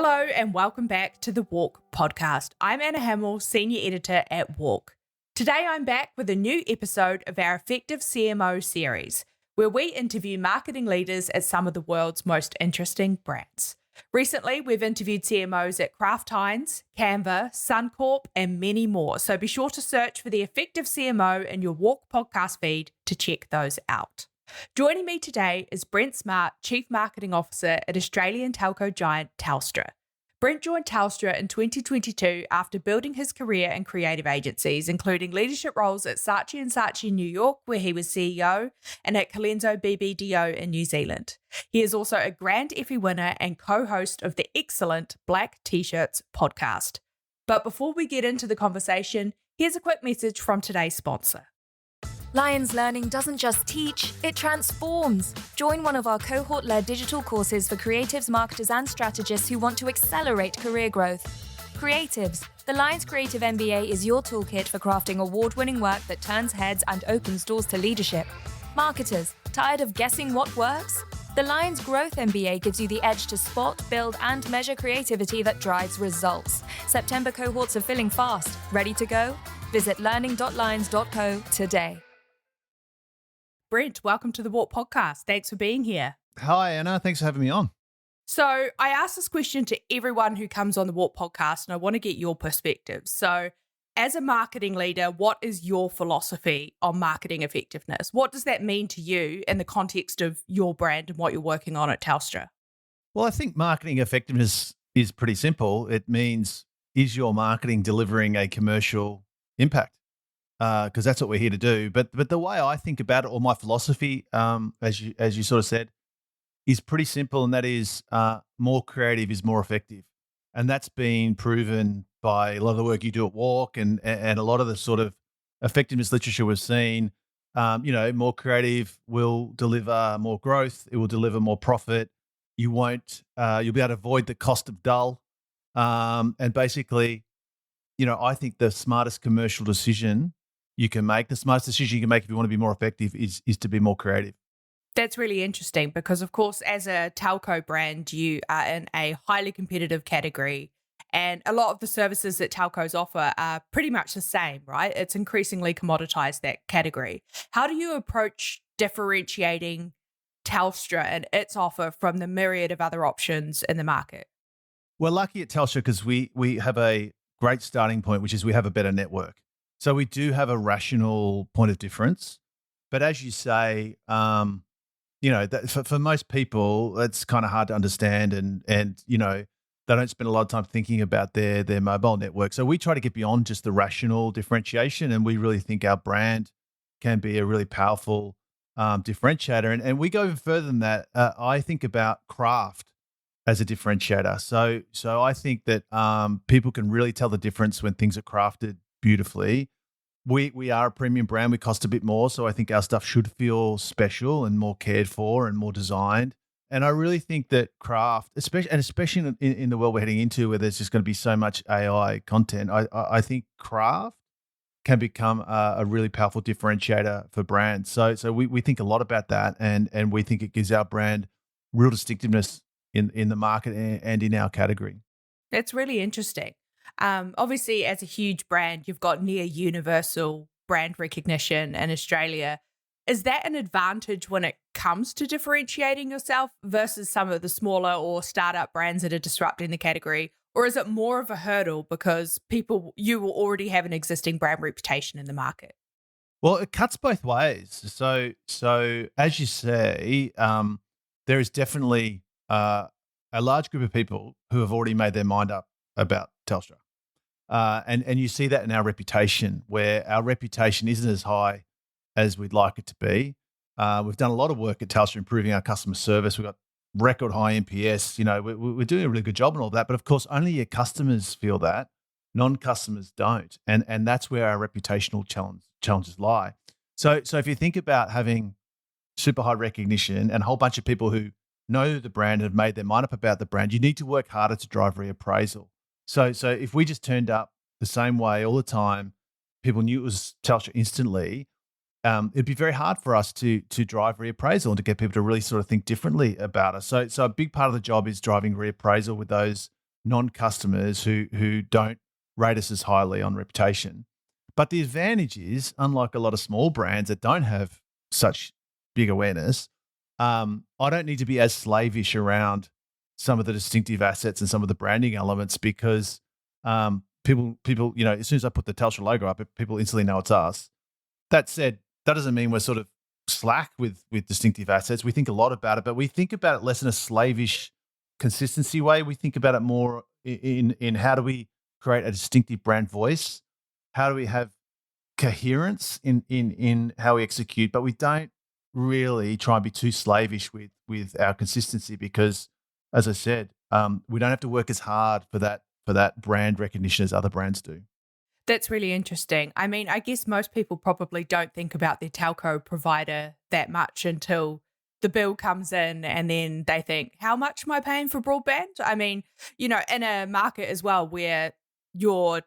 Hello and welcome back to the WARC Podcast. I'm Anna Hamill, Senior Editor at WARC. Today I'm back with a new episode of our Effective CMO series, where we interview marketing leaders at some of the world's most interesting brands. Recently, we've interviewed CMOs at Kraft Heinz, Canva, Suncorp, and many more, so be sure to search for the Effective CMO in your WARC podcast feed to check those out. Joining me today is Brent Smart, Chief Marketing Officer at Australian telco giant Telstra. Brent joined Telstra in 2022 after building his career in creative agencies, including leadership roles at Saatchi & Saatchi New York, where he was CEO, and at Colenso BBDO in New Zealand. He is also a Grand Effie winner and co-host of the excellent Black T-Shirts podcast. But before we get into the conversation, here's a quick message from today's sponsor. Lions Learning doesn't just teach, it transforms. Join one of our cohort-led digital courses for creatives, marketers, and strategists who want to accelerate career growth. Creatives, the Lions Creative MBA is your toolkit for crafting award-winning work that turns heads and opens doors to leadership. Marketers, tired of guessing what works? The Lions Growth MBA gives you the edge to spot, build, and measure creativity that drives results. September cohorts are filling fast. Ready to go? Visit learning.lions.co today. Brent, welcome to the WARC Podcast. Thanks for being here. Hi, Anna. Thanks for having me on. So I ask this question to everyone who comes on the WARC Podcast, and I want to get your perspective. So as a marketing leader, what is your philosophy on marketing effectiveness? What does that mean to you in the context of your brand and what you're working on at Telstra? Well, I think marketing effectiveness is pretty simple. It means, is your marketing delivering a commercial impact? Because that's what we're here to do. But the way I think about it, or my philosophy, as you sort of said, is pretty simple, and that is more creative is more effective, and that's been proven by a lot of the work you do at WARC and a lot of the sort of effectiveness literature we've seen. More creative will deliver more growth. It will deliver more profit. You'll be able to avoid the cost of dull, and basically, I think the smartest commercial decision you can make, the smartest decision you can make if you want to be more effective is to be more creative. That's really interesting because, of course, as a telco brand, you are in a highly competitive category, and a lot of the services that telcos offer are pretty much the same, right? It's increasingly commoditized, that category. How do you approach differentiating Telstra and its offer from the myriad of other options in the market? We're lucky at Telstra because we have a great starting point, which is we have a better network. So we do have a rational point of difference. But as you say, that for most people, it's kind of hard to understand, and they don't spend a lot of time thinking about their mobile network. So we try to get beyond just the rational differentiation, and we really think our brand can be a really powerful differentiator. And we go even further than that. I think about craft as a differentiator. So I think that people can really tell the difference when things are crafted beautifully. We are a premium brand. We cost a bit more, so I think our stuff should feel special and more cared for and more designed. And I really think that craft, especially in the world we're heading into, where there's just going to be so much AI content, I think craft can become a really powerful differentiator for brands. So we think a lot about that, and we think it gives our brand real distinctiveness in the market and in our category. That's really interesting. Obviously, as a huge brand, you've got near universal brand recognition in Australia. Is that an advantage when it comes to differentiating yourself versus some of the smaller or startup brands that are disrupting the category? Or is it more of a hurdle because you will already have an existing brand reputation in the market? Well, it cuts both ways. So as you say, there is definitely a large group of people who have already made their mind up about Telstra. And you see that in our reputation, where our reputation isn't as high as we'd like it to be. We've done a lot of work at Telstra improving our customer service. We've got record high NPS. We're doing a really good job and all that. But of course, only your customers feel that. Non-customers don't. And that's where our reputational challenges lie. So if you think about having super high recognition and a whole bunch of people who know the brand and have made their mind up about the brand, you need to work harder to drive reappraisal. So if we just turned up the same way all the time, people knew it was Telstra instantly, it'd be very hard for us to drive reappraisal and to get people to really sort of think differently about us. So a big part of the job is driving reappraisal with those non-customers who don't rate us as highly on reputation. But the advantage is, unlike a lot of small brands that don't have such big awareness, I don't need to be as slavish around some of the distinctive assets and some of the branding elements because people, as soon as I put the Telstra logo up, people instantly know it's us. That said, that doesn't mean we're sort of slack with distinctive assets. We think a lot about it, but we think about it less in a slavish consistency way. We think about it more in how do we create a distinctive brand voice? How do we have coherence in how we execute? But we don't really try and be too slavish with our consistency because, as I said, we don't have to work as hard for that brand recognition as other brands do. That's really interesting. I mean, I guess most people probably don't think about their telco provider that much until the bill comes in and then they think, how much am I paying for broadband? I mean, in a market as well where your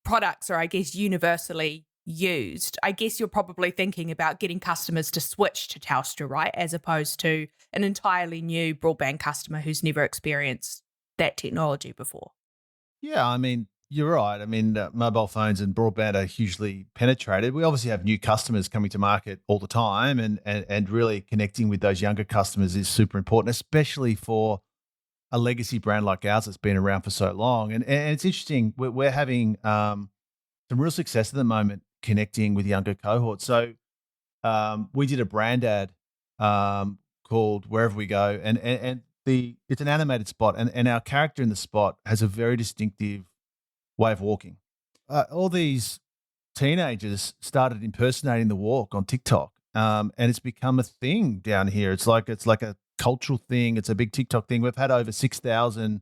products are, I guess, universally used, I guess you're probably thinking about getting customers to switch to Telstra, right? As opposed to an entirely new broadband customer who's never experienced that technology before. Yeah, I mean, you're right. I mean, mobile phones and broadband are hugely penetrated. We obviously have new customers coming to market all the time, and really connecting with those younger customers is super important, especially for a legacy brand like ours that's been around for so long. And it's interesting. We're having some real success at the moment connecting with younger cohorts. So we did a brand ad called Wherever We Go, and it's an animated spot, and our character in the spot has a very distinctive way of walking. All these teenagers started impersonating the walk on TikTok, and it's become a thing down here. It's like a cultural thing. It's a big TikTok thing. We've had over 6,000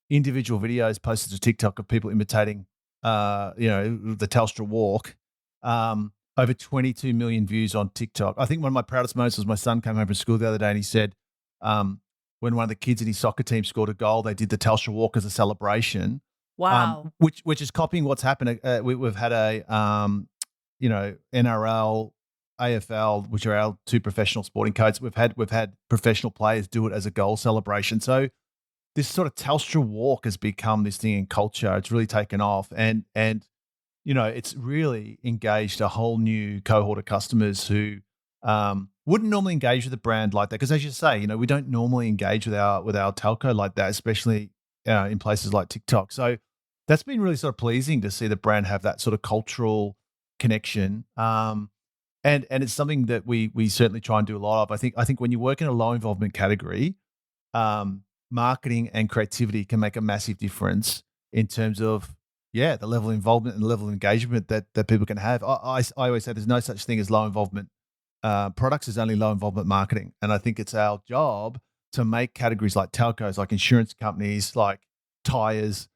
individual videos posted to TikTok of people imitating, the Telstra walk. Over 22 million views on TikTok. I think one of my proudest moments was my son came home from school the other day and he said, when one of the kids in his soccer team scored a goal, they did the Telstra walk as a celebration. Wow. Which is copying what's happened. We've had a NRL, AFL, which are our two professional sporting codes. We've had professional players do it as a goal celebration. So this sort of Telstra walk has become this thing in culture. It's really taken off, and it's really engaged a whole new cohort of customers who wouldn't normally engage with a brand like that. Because as you say, we don't normally engage with our telco like that, especially in places like TikTok. So that's been really sort of pleasing to see the brand have that sort of cultural connection. And it's something that we certainly try and do a lot of. I think when you work in a low involvement category, marketing and creativity can make a massive difference in terms of the level of involvement and the level of engagement that people can have. I always say there's no such thing as low involvement products, there's only low involvement marketing. And I think it's our job to make categories like telcos, like insurance companies, like tires,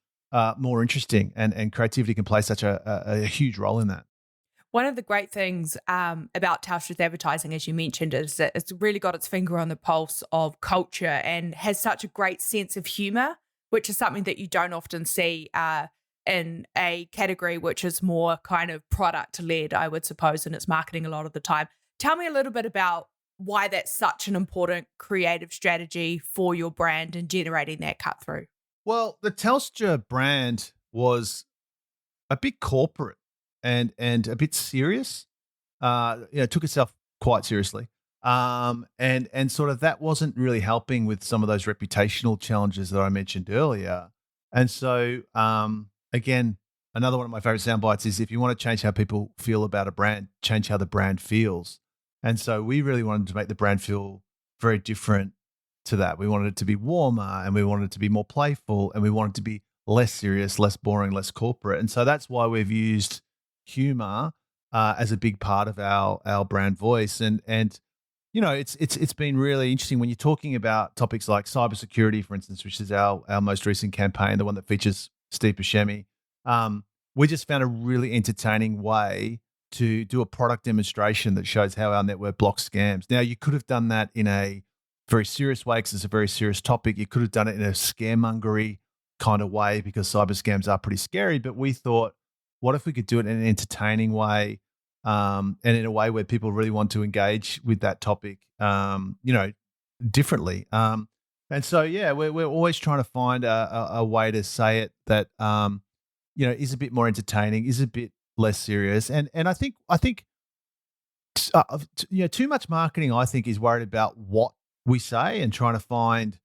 more interesting, and creativity can play such a huge role in that. One of the great things about Telstra's advertising, as you mentioned, is that it's really got its finger on the pulse of culture and has such a great sense of humour, which is something that you don't often see in a category which is more kind of product-led, I would suppose, in its marketing a lot of the time. Tell me a little bit about why that's such an important creative strategy for your brand and generating that cut through. Well, the Telstra brand was a bit corporate and a bit serious. It took itself quite seriously. And sort of that wasn't really helping with some of those reputational challenges that I mentioned earlier. And so, again, another one of my favorite sound bites is if you want to change how people feel about a brand, change how the brand feels. And so we really wanted to make the brand feel very different to that. We wanted it to be warmer, and we wanted it to be more playful, and we wanted it to be less serious, less boring, less corporate. And so that's why we've used humor as a big part of our brand voice. And it's been really interesting when you're talking about topics like cybersecurity, for instance, which is our most recent campaign, the one that features Steve Buscemi. We just found a really entertaining way to do a product demonstration that shows how our network blocks scams. Now, you could have done that in a very serious way because it's a very serious topic. You could have done it in a scaremongery kind of way because cyber scams are pretty scary. But we thought, what if we could do it in an entertaining way, and in a way where people really want to engage with that topic, differently. And so, yeah, we're always trying to find a way to say it that, is a bit more entertaining, is a bit less serious. And I think too much marketing, I think, is worried about what we say and trying to find,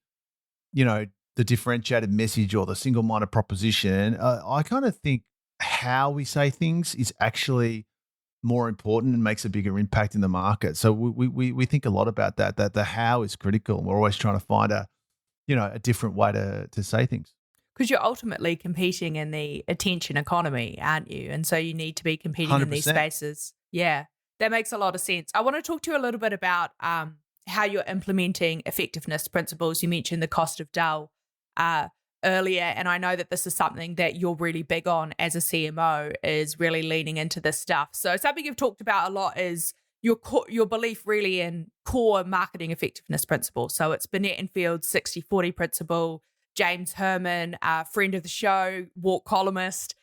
you know, the differentiated message or the single-minded proposition. I kind of think how we say things is actually more important and makes a bigger impact in the market. So we think a lot about that. That the how is critical. And we're always trying to find a different way to say things. Because you're ultimately competing in the attention economy, aren't you? And so you need to be competing in these 100%. spaces. Yeah, that makes a lot of sense. I want to talk to you a little bit about how you're implementing effectiveness principles. You mentioned the cost of dull earlier, and I know that this is something that you're really big on as a CMO, is really leaning into this stuff. So something you've talked about a lot is your belief really in core marketing effectiveness principles. So it's Burnett and Field's 60-40 principle, James Herman, friend of the show, WARC columnist,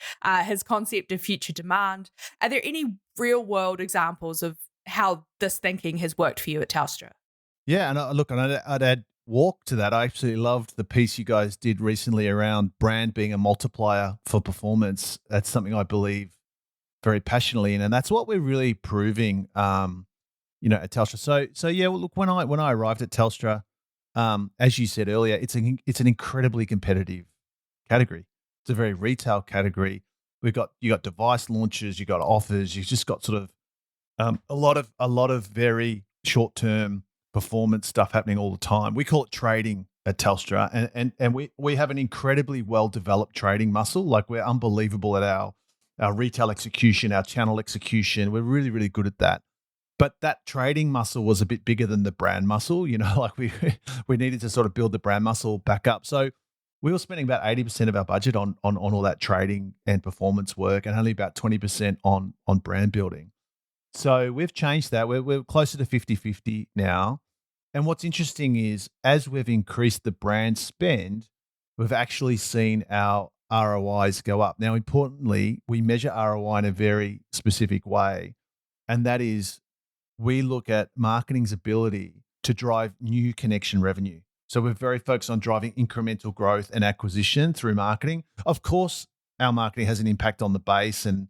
his concept of future demand. Are there any real world examples of how this thinking has worked for you at Telstra? Yeah, and I'd add WARC to that. I absolutely loved the piece you guys did recently around brand being a multiplier for performance. That's something I believe very passionately in, and that's what we're really proving, at Telstra. So yeah, well, look, when I arrived at Telstra, as you said earlier, it's an incredibly competitive category. It's a very retail category. You got device launches, you got offers, you've just got sort of a lot of very short term performance stuff happening all the time. We call it trading at Telstra, and we have an incredibly well developed trading muscle. Like, we're unbelievable at our retail execution, our channel execution. We're really, really good at that. But that trading muscle was a bit bigger than the brand muscle. Like we needed to sort of build the brand muscle back up. So we were spending about 80% of our budget on all that trading and performance work, and only about 20% on brand building. So we've changed that. We're closer to 50-50 now. And what's interesting is, as we've increased the brand spend, we've actually seen our ROIs go up. Now, importantly, we measure ROI in a very specific way, and that is, we look at marketing's ability to drive new connection revenue. So we're very focused on driving incremental growth and acquisition through marketing. Of course, our marketing has an impact on the base, and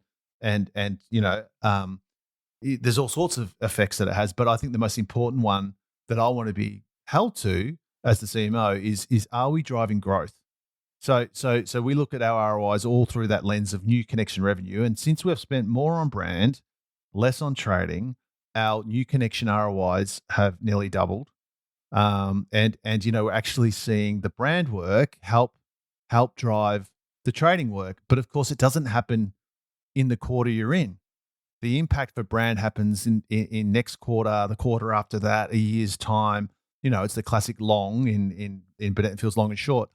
there's all sorts of effects that it has. But I think the most important one that I want to be held to as the CMO is are we driving growth? So we look at our ROIs all through that lens of new connection revenue. And since we've spent more on brand, less on trading, our new connection ROIs have nearly doubled. We're actually seeing the brand work help drive the trading work. But of course, it doesn't happen in the quarter you're in. The impact for brand happens in next quarter, the quarter after that, a year's time. It's the classic long in Burnett and Field's long and short.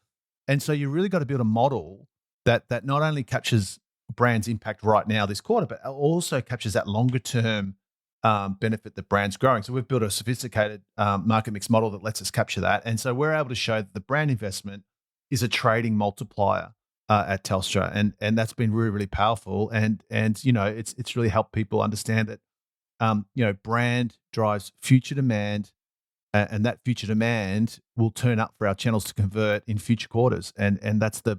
And so you really got to build a model that not only captures brand's impact right now this quarter, but also captures that longer term benefit that brand's growing. So we've built a sophisticated market mix model that lets us capture that. And so we're able to show that the brand investment is a trading multiplier at Telstra, and that's been really, really powerful. And it's really helped people understand that brand drives future demand, and that future demand will turn up for our channels to convert in future quarters. And that's the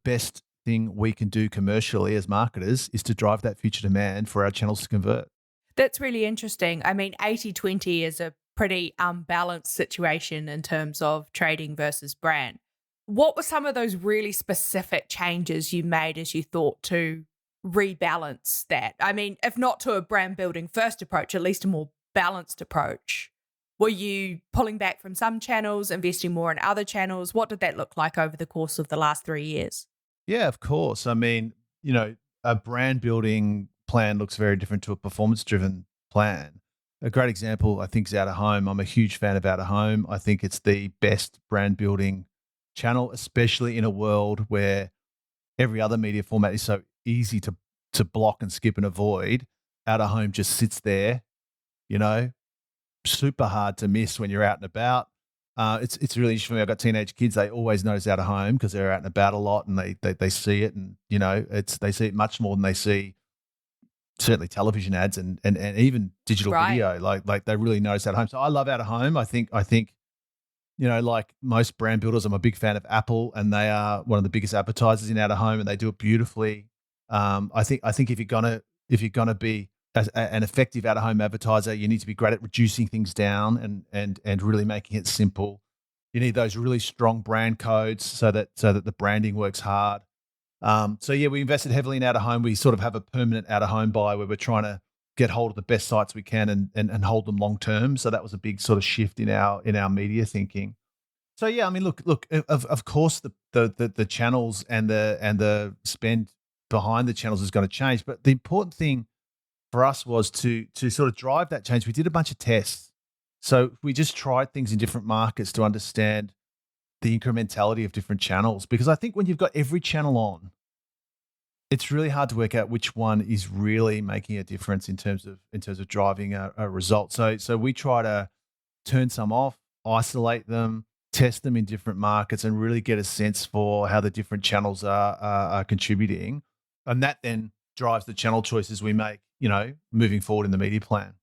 best thing we can do commercially as marketers, is to drive that future demand for our channels to convert. That's really interesting. I mean, 80-20 is a pretty unbalanced situation in terms of trading versus brand. What were some of those really specific changes you made as you thought to rebalance that? I mean, if not to a brand building first approach, at least a more balanced approach. Were you pulling back from some channels, investing more in other channels? What did that look like over the course of the last 3 years? Yeah, of course. I mean, a brand building plan looks very different to a performance-driven plan. A great example, I think, is out of home. I'm a huge fan of out of home. I think it's the best brand building channel, especially in a world where every other media format is so easy to block and skip and avoid. Out of home just sits there, super hard to miss when you're out and about. It's really interesting for me. I've got teenage kids. They always notice out of home because they're out and about a lot, and they see it, and they see it much more than they see certainly television ads and even digital video. Like they really notice out of home. So I love out of home. I think like most brand builders, I'm a big fan of Apple, and they are one of the biggest advertisers in out of home, and they do it beautifully. I think if you're gonna be an effective out of home advertiser, you need to be great at reducing things down and really making it simple. You need those really strong brand codes so that the branding works hard. So yeah, we invested heavily in out of home. We sort of have a permanent out of home buy where we're trying to get hold of the best sites we can and hold them long term. So that was a big sort of shift in our media thinking. So yeah, I mean, look, of course the channels and the spend behind the channels is going to change, but the important thing for us was to sort of drive that change. We did a bunch of tests. So we just tried things in different markets to understand the incrementality of different channels, because I think when you've got every channel on, it's really hard to work out which one is really making a difference in terms of driving a result. So we try to turn some off, isolate them, test them in different markets, and really get a sense for how the different channels are contributing, and that then drives the channel choices we make, moving forward in the media plan.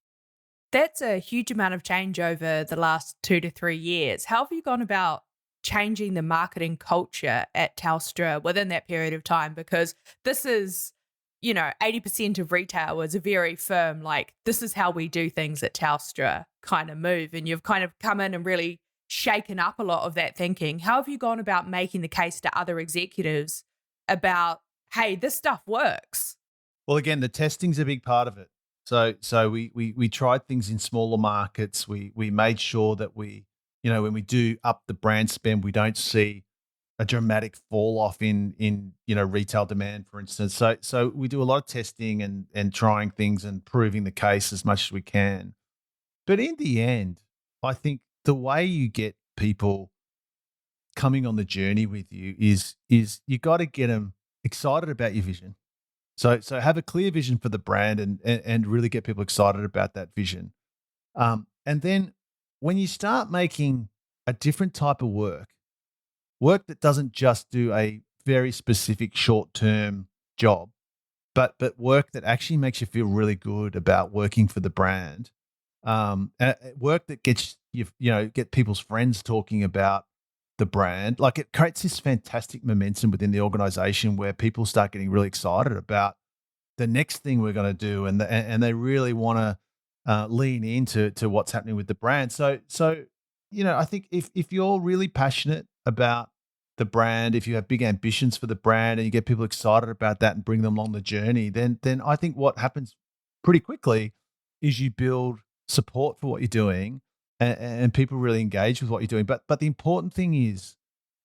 That's a huge amount of change over the last 2 to 3 years. How have you gone about changing the marketing culture at Telstra within that period of time? Because this is, 80% of retail is a very firm, like, this is how we do things at Telstra kind of move. And you've kind of come in and really shaken up a lot of that thinking. How have you gone about making the case to other executives about, hey, this stuff works? Well, again, the testing's a big part of it. So we tried things in smaller markets. We made sure that we, when we do up the brand spend, we don't see a dramatic fall off in retail demand, for instance. So we do a lot of testing and trying things and proving the case as much as we can. But in the end, I think the way you get people coming on the journey with you is you got to get them excited about your vision. So have a clear vision for the brand and really get people excited about that vision. And then when you start making a different type of work that doesn't just do a very specific short-term job, but work that actually makes you feel really good about working for the brand, work that gets get people's friends talking about the brand, like, it creates this fantastic momentum within the organization where people start getting really excited about the next thing we're going to do, and they really want to lean into what's happening with the brand. So I think if you're really passionate about the brand, if you have big ambitions for the brand and you get people excited about that and bring them along the journey, then I think what happens pretty quickly is you build support for what you're doing, and people really engage with what you're doing. But the important thing is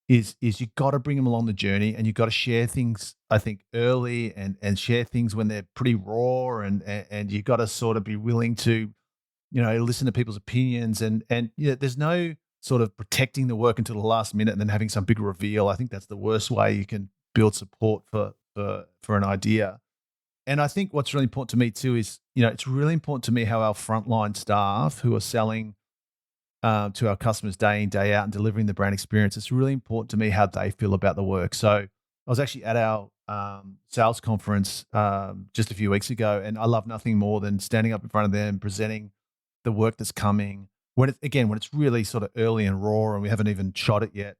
you got to bring them along the journey, and you got to share things, I think, early and share things when they're pretty raw, and you got to sort of be willing to, listen to people's opinions, and there's no sort of protecting the work until the last minute and then having some big reveal. I think that's the worst way you can build support for an idea. And I think what's really important to me too is, it's really important to me how our frontline staff who are selling to our customers day in, day out and delivering the brand experience, it's really important to me how they feel about the work. So I was actually at our sales conference just a few weeks ago, and I love nothing more than standing up in front of them, presenting the work that's coming, when it's really sort of early and raw and we haven't even shot it yet,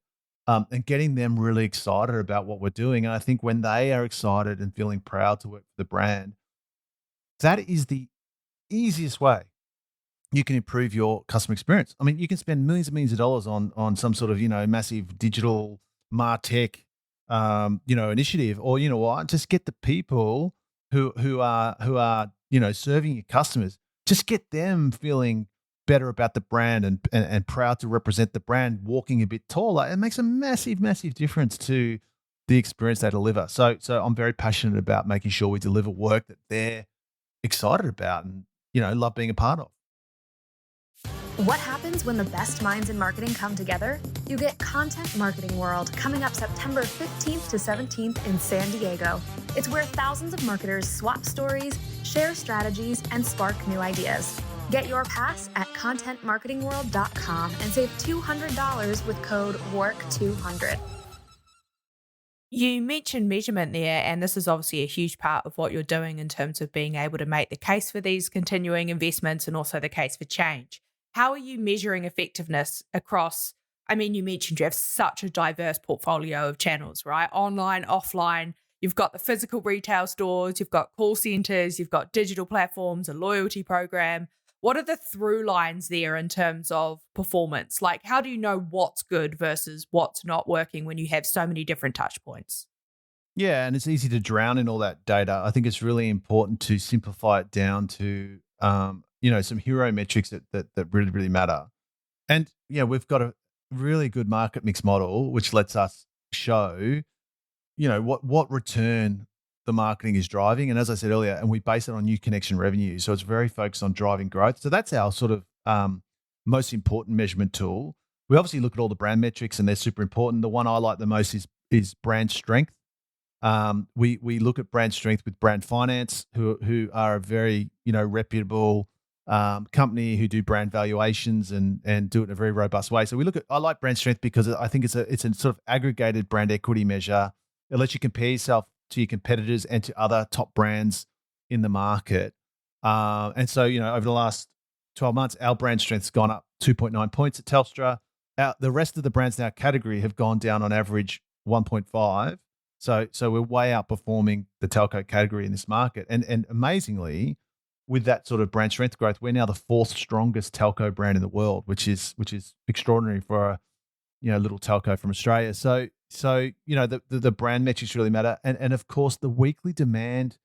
and getting them really excited about what we're doing. And I think when they are excited and feeling proud to work for the brand, that is the easiest way you can improve your customer experience. I mean, you can spend millions and millions of dollars on some sort of, massive digital MarTech, initiative, or just get the people who are serving your customers, just get them feeling better about the brand and proud to represent the brand, walking a bit taller. It makes a massive, massive difference to the experience they deliver. So I'm very passionate about making sure we deliver work that they're excited about and, love being a part of. What happens when the best minds in marketing come together? You get Content Marketing World coming up September 15th to 17th in San Diego. It's where thousands of marketers swap stories, share strategies, and spark new ideas. Get your pass at contentmarketingworld.com and save $200 with code WARC200. You mentioned measurement there, and this is obviously a huge part of what you're doing in terms of being able to make the case for these continuing investments and also the case for change. How are you measuring effectiveness across I mean, you mentioned you have such a diverse portfolio of channels, right? Online, offline. You've got the physical retail stores, you've got call centers, you've got digital platforms, a loyalty program. What are the through lines there in terms of performance? Like, how do you know what's good versus what's not working when you have so many different touch points? Yeah, and it's easy to drown in all that data. I think it's really important to simplify it down to some hero metrics that really, really matter. And yeah, we've got a really good market mix model, which lets us show, what return the marketing is driving. And as I said earlier, and we base it on new connection revenue. So it's very focused on driving growth. So that's our sort of most important measurement tool. We obviously look at all the brand metrics and they're super important. The one I like the most is brand strength. We look at brand strength with Brand Finance, who are a very reputable company who do brand valuations and do it in a very robust way. So I like brand strength because I think it's a sort of aggregated brand equity measure. It lets you compare yourself to your competitors and to other top brands in the market. And so over the last 12 months, our brand strength's gone up 2.9 points at Telstra. The rest of the brands in our category have gone down on average 1.5. So we're way outperforming the telco category in this market. And amazingly, with that sort of brand strength growth, we're now the fourth strongest telco brand in the world, which is extraordinary for a little telco from Australia. So the brand metrics really matter. And of course the weekly demand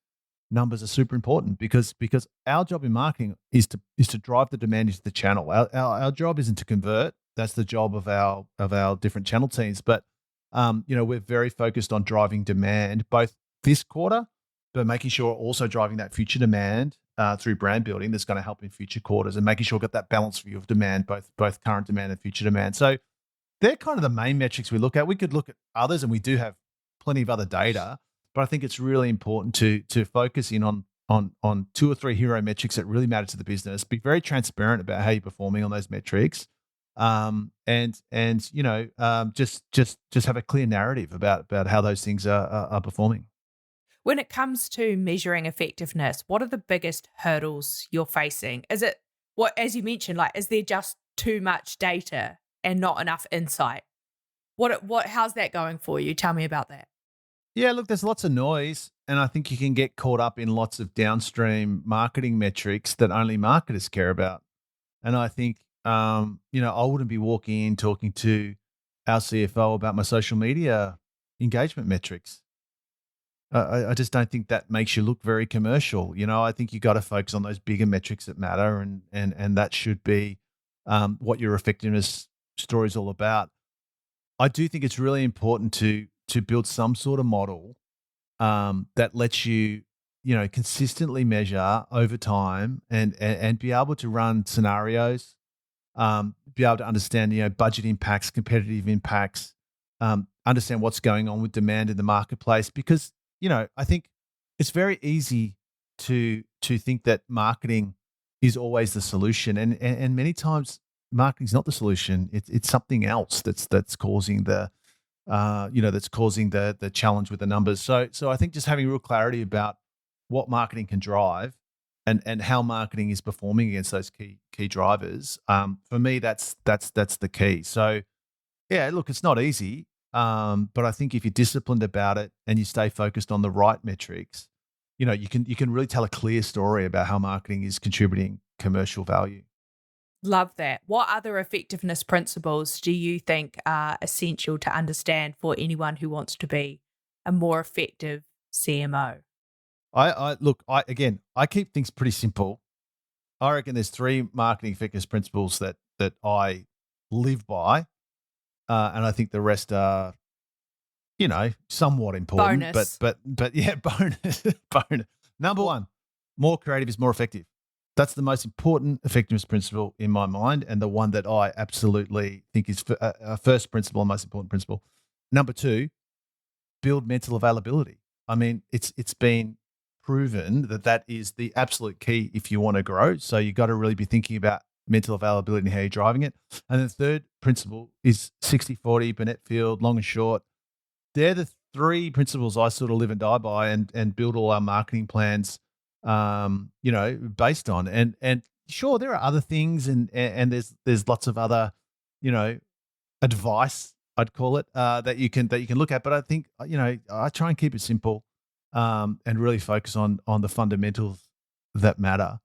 numbers are super important because our job in marketing is to drive the demand into the channel. Our job isn't to convert. That's the job of our different channel teams. But we're very focused on driving demand both this quarter, but making sure we're also driving that future demand through brand building that's going to help in future quarters and making sure we've got that balanced view of demand, both current demand and future demand. So they're kind of the main metrics we look at. We could look at others, and we do have plenty of other data, but I think it's really important to focus in on two or three hero metrics that really matter to the business. Be very transparent about how you're performing on those metrics, just have a clear narrative about how those things are performing. When it comes to measuring effectiveness, what are the biggest hurdles you're facing? Is it as you mentioned, like, is there just too much data and not enough insight? How's that going for you? Tell me about that. Yeah, look, there's lots of noise, and I think you can get caught up in lots of downstream marketing metrics that only marketers care about. And I think, I wouldn't be walking in talking to our CFO about my social media engagement metrics. I just don't think that makes you look very commercial. I think you got to focus on those bigger metrics that matter, and that should be what your effectiveness story is all about. I do think it's really important to build some sort of model that lets you, consistently measure over time and be able to run scenarios, be able to understand, budget impacts, competitive impacts, understand what's going on with demand in the marketplace. Because, I think it's very easy to think that marketing is always the solution. And many times marketing's not the solution. It's something else that's causing the challenge with the numbers. So I think just having real clarity about what marketing can drive and how marketing is performing against those key drivers, for me, that's the key. So yeah, look, it's not easy, but I think if you're disciplined about it and you stay focused on the right metrics, you can really tell a clear story about how marketing is contributing commercial value. Love that. What other effectiveness principles do you think are essential to understand for anyone who wants to be a more effective CMO? I keep things pretty simple. I reckon there's three marketing effectiveness principles that I live by, and I think the rest are, somewhat important. Bonus. But yeah, bonus. Number one, more creative is more effective. That's the most important effectiveness principle in my mind, and the one that I absolutely think is a first principle and most important principle. Number two, build mental availability. I mean, it's been proven that is the absolute key if you want to grow. So you got to really be thinking about mental availability and how you're driving it. And the third principle is 60-40, Burnett Field, long and short. They're the three principles I sort of live and die by and build all our marketing plans based on. And sure, there are other things and there's lots of other, advice, I'd call it, that you can look at. But I think I try and keep it simple, and really focus on the fundamentals that matter.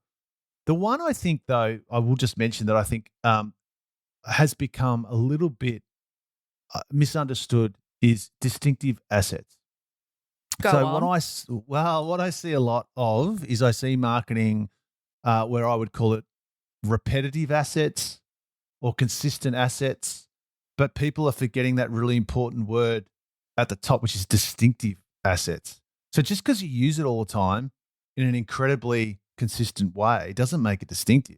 The one I think, though, I will just mention that I think has become a little bit misunderstood is distinctive assets. Go So on. what I see a lot of is I see marketing where I would call it repetitive assets or consistent assets, but people are forgetting that really important word at the top, which is distinctive assets. So just because you use it all the time in an incredibly consistent way doesn't make it distinctive.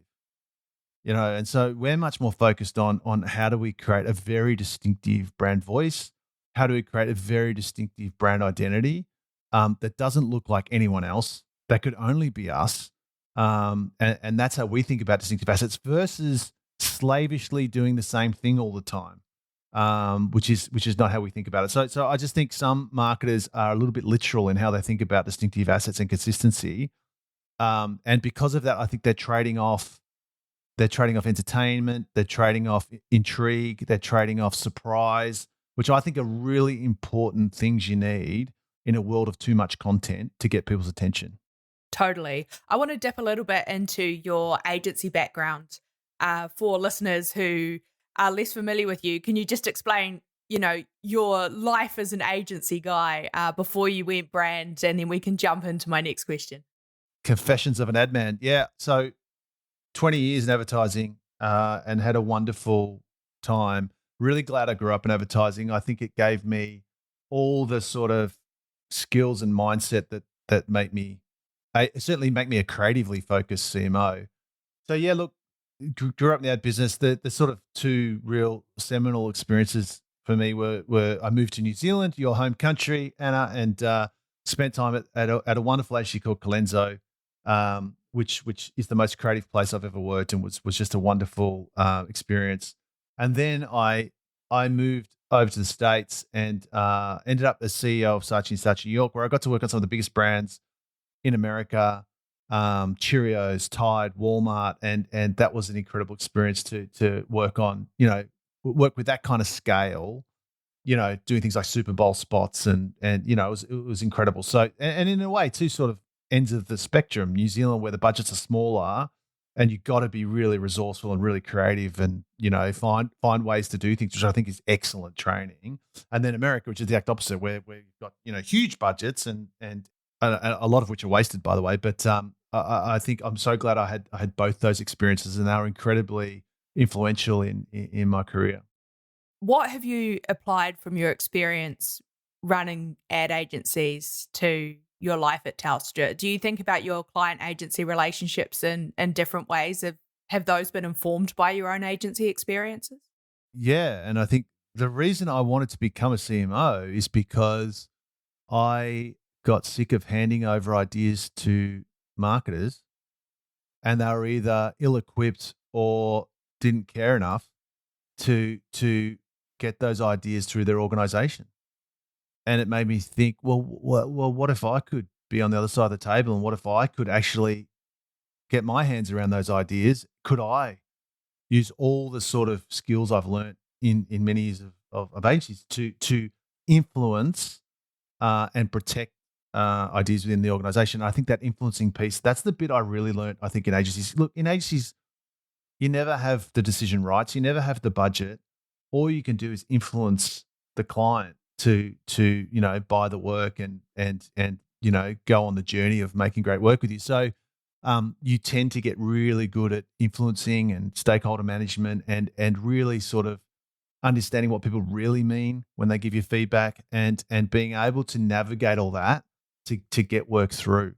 And so we're much more focused on how do we create a very distinctive brand voice? How do we create a very distinctive brand identity that doesn't look like anyone else? That could only be us. And that's how we think about distinctive assets versus slavishly doing the same thing all the time, which is not how we think about it. So I just think some marketers are a little bit literal in how they think about distinctive assets and consistency. And because of that, I think they're trading off entertainment, they're trading off intrigue, they're trading off surprise, which I think are really important things you need in a world of too much content to get people's attention. Totally. I want to dip a little bit into your agency background for listeners who are less familiar with you. Can you just explain, your life as an agency guy before you went brand, and then we can jump into my next question. Confessions of an ad man. Yeah. So 20 years in advertising and had a wonderful time. Really glad I grew up in advertising. I think it gave me all the sort of skills and mindset that make me certainly make me a creatively focused CMO. So yeah, look, grew up in the ad business. The sort of two real seminal experiences for me were I moved to New Zealand, your home country, Anna, and spent time at a wonderful agency called Colenso, which is the most creative place I've ever worked, and was just a wonderful experience. And then I moved over to the States and ended up as CEO of Saatchi & Saatchi New York, where I got to work on some of the biggest brands in America, Cheerios, Tide, Walmart, and that was an incredible experience to work on, work with that kind of scale, doing things like Super Bowl spots and it was incredible. So and in a way, two sort of ends of the spectrum, New Zealand where the budgets are smaller and you've got to be really resourceful and really creative and, find ways to do things, which I think is excellent training. And then America, which is the exact opposite, where you've got, huge budgets and a lot of which are wasted, by the way. But I think I'm so glad I had both those experiences, and they were incredibly influential in my career. What have you applied from your experience running ad agencies to your life at Telstra? Do you think about your client agency relationships in different ways? Have those been informed by your own agency experiences? Yeah, and I think the reason I wanted to become a CMO is because I got sick of handing over ideas to marketers and they were either ill-equipped or didn't care enough to get those ideas through their organization. And it made me think, well, what if I could be on the other side of the table, and what if I could actually get my hands around those ideas? Could I use all the sort of skills I've learned in many years of agencies to influence and protect ideas within the organization? I think that influencing piece, that's the bit I really learned, I think, in agencies. Look, in agencies, you never have the decision rights. You never have the budget. All you can do is influence the client to buy the work and go on the journey of making great work with you. So you tend to get really good at influencing and stakeholder management and really sort of understanding what people really mean when they give you feedback and being able to navigate all that to get work through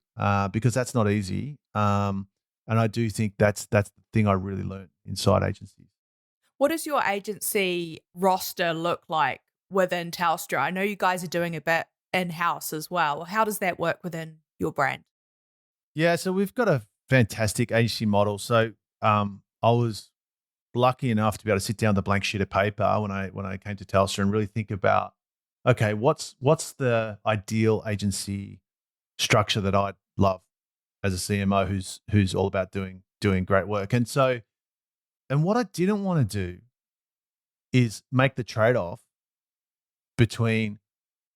because that's not easy. And I do think that's the thing I really learned inside agencies. What does your agency roster look like within Telstra? I know you guys are doing a bit in-house as well. How does that work within your brand? Yeah, so we've got a fantastic agency model. So I was lucky enough to be able to sit down with a blank sheet of paper when I came to Telstra and really think about, okay, what's the ideal agency structure that I'd love as a CMO who's all about doing great work. And what I didn't want to do is make the trade-off between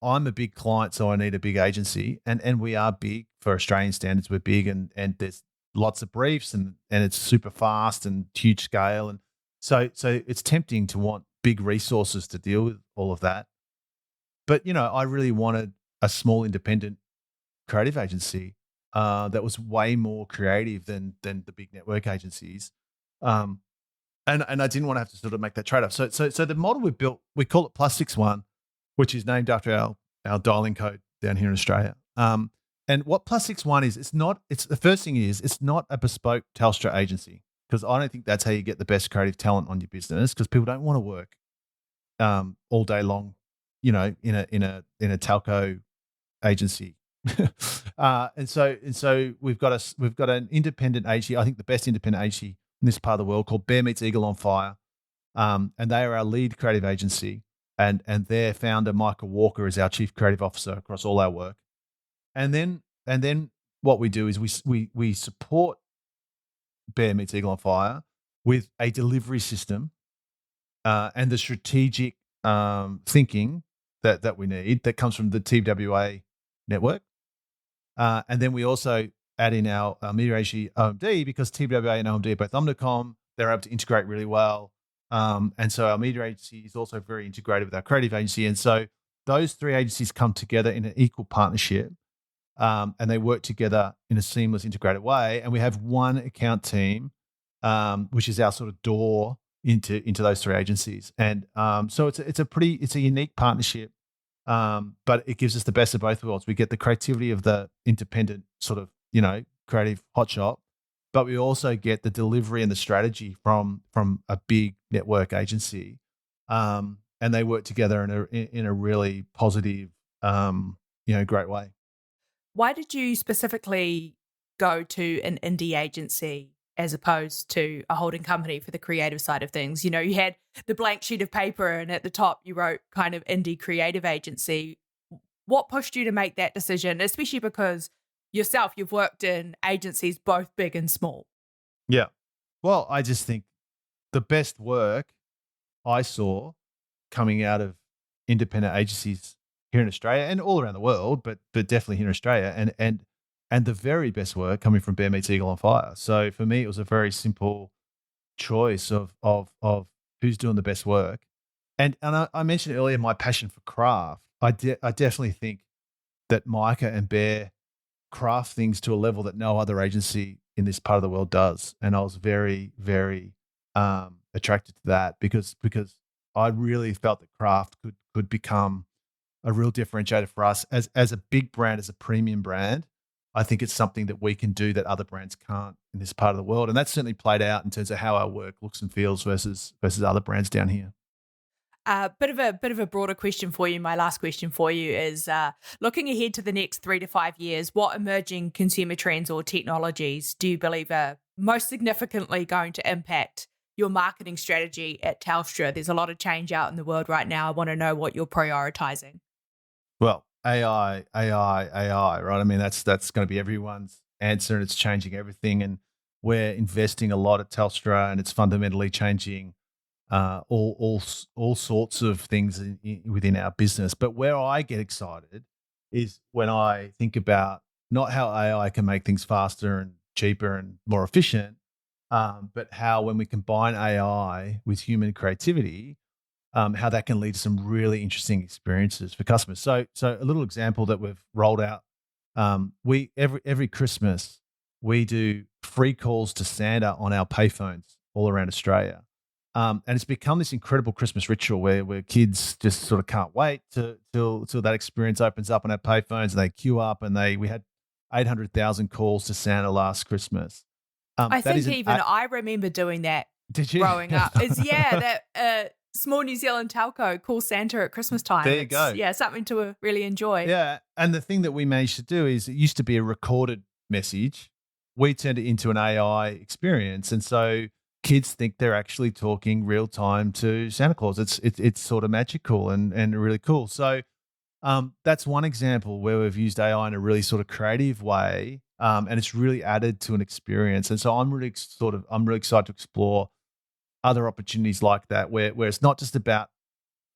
I'm a big client, so I need a big agency, and we are big for Australian standards. We're big, and there's lots of briefs, and it's super fast and huge scale, and so it's tempting to want big resources to deal with all of that. But I really wanted a small independent creative agency that was way more creative than the big network agencies. And I didn't want to have to sort of make that trade-off. So the model we built, we call it +61, which is named after our dialing code down here in Australia. And what +61 is, the first thing is, it's not a bespoke Telstra agency, because I don't think that's how you get the best creative talent on your business, because people don't want to work all day long, in a telco agency. And so we've got an independent agency, I think the best independent agency in this part of the world, called Bear Meets Eagle on Fire. And they are our lead creative agency. And their founder, Michael Walker, is our chief creative officer across all our work. And then what we do is we support Bear Meets Eagle on Fire with a delivery system and the strategic thinking that we need, that comes from the TWA network. And then we also add in our media agency OMD, because TWA and OMD are both Omnicom. They're able to integrate really well. And so our media agency is also very integrated with our creative agency. And so those three agencies come together in an equal partnership, and they work together in a seamless, integrated way. And we have one account team, which is our sort of door into those three agencies. And so it's a unique partnership, but it gives us the best of both worlds. We get the creativity of the independent sort of, creative hotshot, but we also get the delivery and the strategy from a big network agency, and they work together in a really positive, great way. Why did you specifically go to an indie agency as opposed to a holding company for the creative side of things? You had the blank sheet of paper, and at the top you wrote kind of indie creative agency. What pushed you to make that decision, especially because yourself, you've worked in agencies both big and small? Yeah. Well, I just think the best work I saw coming out of independent agencies here in Australia and all around the world, but definitely here in Australia, and the very best work coming from Bear Meets Eagle on Fire. So for me, it was a very simple choice of who's doing the best work. And I mentioned earlier my passion for craft. I definitely think that Micah and Bear craft things to a level that no other agency in this part of the world does. And I was very, very attracted to that because I really felt that craft could become a real differentiator for us as a big brand, as a premium brand. I think it's something that we can do that other brands can't in this part of the world. And that's certainly played out in terms of how our work looks and feels versus other brands down here. Bit of a broader question for you. My last question for you is, looking ahead to the next 3 to 5 years, what emerging consumer trends or technologies do you believe are most significantly going to impact your marketing strategy at Telstra? There's a lot of change out in the world right now. I want to know what you're prioritizing. Well, AI, right? I mean, that's going to be everyone's answer, and it's changing everything. And we're investing a lot at Telstra, and it's fundamentally changing all sorts of things within our business. But where I get excited is when I think about not how AI can make things faster and cheaper and more efficient, but how when we combine AI with human creativity, how that can lead to some really interesting experiences for customers. So a little example that we've rolled out, we every Christmas we do free calls to Santa on our payphones all around Australia. And it's become this incredible Christmas ritual where kids just sort of can't wait till that experience opens up on our payphones, and they queue up, and we had 800,000 calls to Santa last Christmas. I think I remember doing that. Did you? Growing up. That small New Zealand telco, call Santa at Christmas time. There you go. Yeah, something to really enjoy. Yeah, and the thing that we managed to do is, it used to be a recorded message. We turned it into an AI experience, and so kids think they're actually talking real time to Santa Claus. It's sort of magical and really cool. So that's one example where we've used AI in a really sort of creative way, and it's really added to an experience. And so I'm really excited to explore other opportunities like that where it's not just about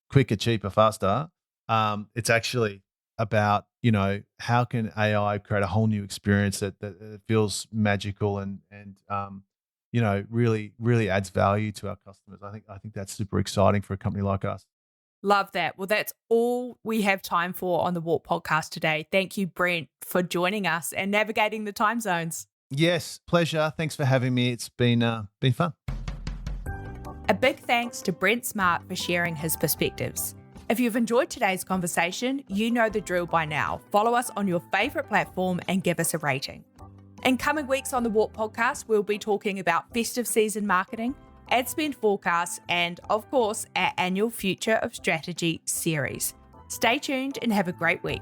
quicker, cheaper, faster. It's actually about, how can AI create a whole new experience that feels magical and really, really adds value to our customers. I think that's super exciting for a company like us. Love that. Well, that's all we have time for on the WARC podcast today. Thank you, Brent, for joining us and navigating the time zones. Yes, pleasure. Thanks for having me. It's been fun. A big thanks to Brent Smart for sharing his perspectives. If you've enjoyed today's conversation, you know the drill by now. Follow us on your favourite platform and give us a rating. In coming weeks on the WARC podcast, we'll be talking about festive season marketing, ad spend forecasts, and, of course, our annual Future of Strategy series. Stay tuned and have a great week.